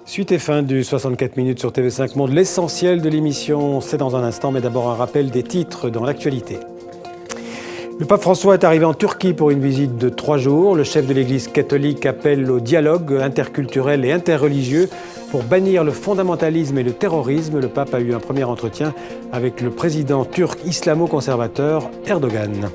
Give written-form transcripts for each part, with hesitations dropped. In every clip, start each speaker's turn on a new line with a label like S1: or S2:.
S1: Suite et fin du 64 minutes sur TV5 Monde. L'essentiel de l'émission, c'est dans un instant, mais d'abord un rappel des titres dans l'actualité. Le pape François est arrivé en Turquie pour une visite de 3 jours. Le chef de l'Église catholique appelle au dialogue interculturel et interreligieux pour bannir le fondamentalisme et le terrorisme. Le pape a eu un premier entretien avec le président turc islamo-conservateur Erdogan.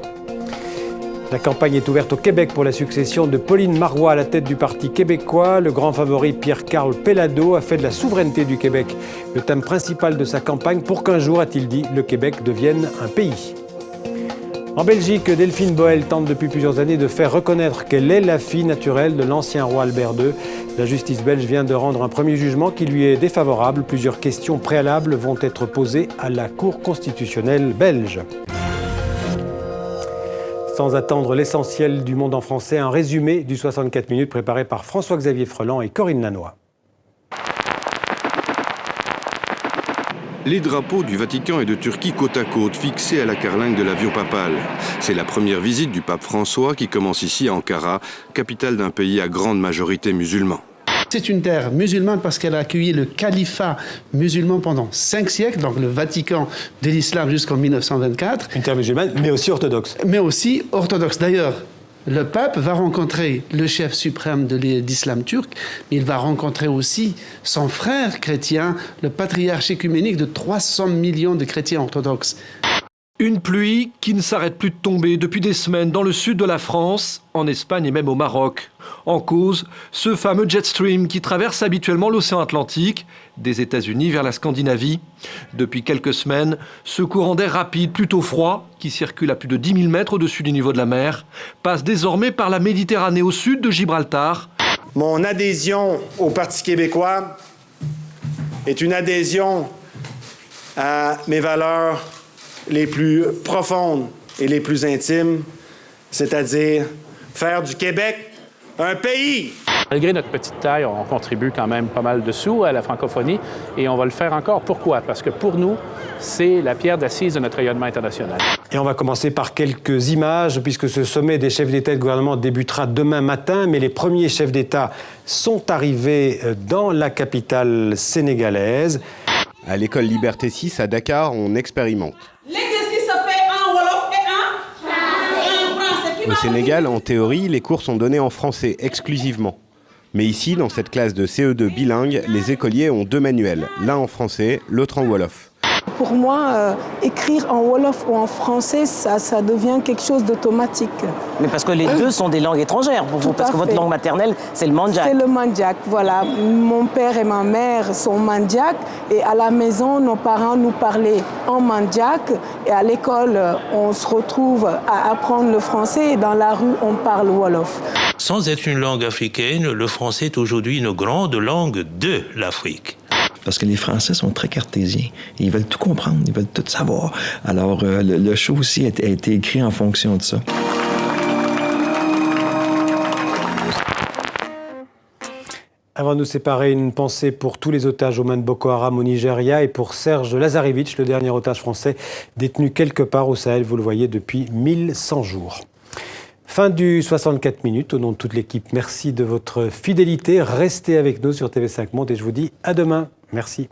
S1: La campagne est ouverte au Québec pour la succession de Pauline Marois à la tête du Parti québécois. Le grand favori Pierre-Carl Pellado a fait de la souveraineté du Québec le thème principal de sa campagne pour qu'un jour, a-t-il dit, le Québec devienne un pays. En Belgique, Delphine Boel tente depuis plusieurs années de faire reconnaître qu'elle est la fille naturelle de l'ancien roi Albert II. La justice belge vient de rendre un premier jugement qui lui est défavorable. Plusieurs questions préalables vont être posées à la Cour constitutionnelle belge. Sans attendre l'essentiel du monde en français, un résumé du 64 minutes préparé par François-Xavier Freland et Corinne Lannoy.
S2: Les drapeaux du Vatican et de Turquie côte à côte, fixés à la carlingue de l'avion papal. C'est la première visite du pape François qui commence ici à Ankara, capitale d'un pays à grande majorité musulman.
S3: C'est une terre musulmane parce qu'elle a accueilli le califat musulman pendant 5 siècles, donc le Vatican de l'islam jusqu'en 1924.
S1: Une terre musulmane, mais aussi orthodoxe.
S3: Mais aussi orthodoxe. D'ailleurs, le pape va rencontrer le chef suprême de l'islam turc, mais il va rencontrer aussi son frère chrétien, le patriarche écuménique de 300 millions de chrétiens orthodoxes.
S4: Une pluie qui ne s'arrête plus de tomber depuis des semaines dans le sud de la France, en Espagne et même au Maroc. En cause, ce fameux jet stream qui traverse habituellement l'océan Atlantique, des États-Unis vers la Scandinavie. Depuis quelques semaines, ce courant d'air rapide, plutôt froid, qui circule à plus de 10 000 mètres au-dessus du niveau de la mer, passe désormais par la Méditerranée au sud de Gibraltar.
S5: Mon adhésion au Parti québécois est une adhésion à mes valeurs les plus profondes et les plus intimes, c'est-à-dire faire du Québec un pays.
S6: Malgré notre petite taille, on contribue quand même pas mal de sous à la francophonie et on va le faire encore. Pourquoi? Parce que pour nous, c'est la pierre d'assise de notre rayonnement international.
S1: Et on va commencer par quelques images, puisque ce sommet des chefs d'État et de gouvernement débutera demain matin, mais les premiers chefs d'État sont arrivés dans la capitale sénégalaise.
S7: À l'école Liberté 6 à Dakar, on expérimente.
S8: L'exercice se fait en wolof et en français.
S7: Au Sénégal, en théorie, les cours sont donnés en français exclusivement. Mais ici, dans cette classe de CE2 bilingue, les écoliers ont 2 manuels, l'un en français, l'autre en wolof.
S9: Pour moi, écrire en wolof ou en français, ça devient quelque chose d'automatique.
S10: Mais parce que les deux sont des langues étrangères pour vous, parce que votre langue maternelle, c'est le mandjak.
S9: C'est le mandjak, voilà. Mon père et ma mère sont mandjak et à la maison, nos parents nous parlaient en mandjak et à l'école, on se retrouve à apprendre le français et dans la rue, on parle wolof.
S11: Sans être une langue africaine, le français est aujourd'hui une grande langue de l'Afrique.
S12: Parce que les Français sont très cartésiens. Ils veulent tout comprendre, ils veulent tout savoir. Alors, le show aussi a été écrit en fonction de ça.
S1: Avant de nous séparer, une pensée pour tous les otages aux mains de Boko Haram au Nigeria et pour Serge Lazarevitch, le dernier otage français détenu quelque part au Sahel, vous le voyez, depuis 1100 jours. Fin du 64 minutes. Au nom de toute l'équipe, merci de votre fidélité. Restez avec nous sur TV5 Monde et je vous dis à demain. Merci.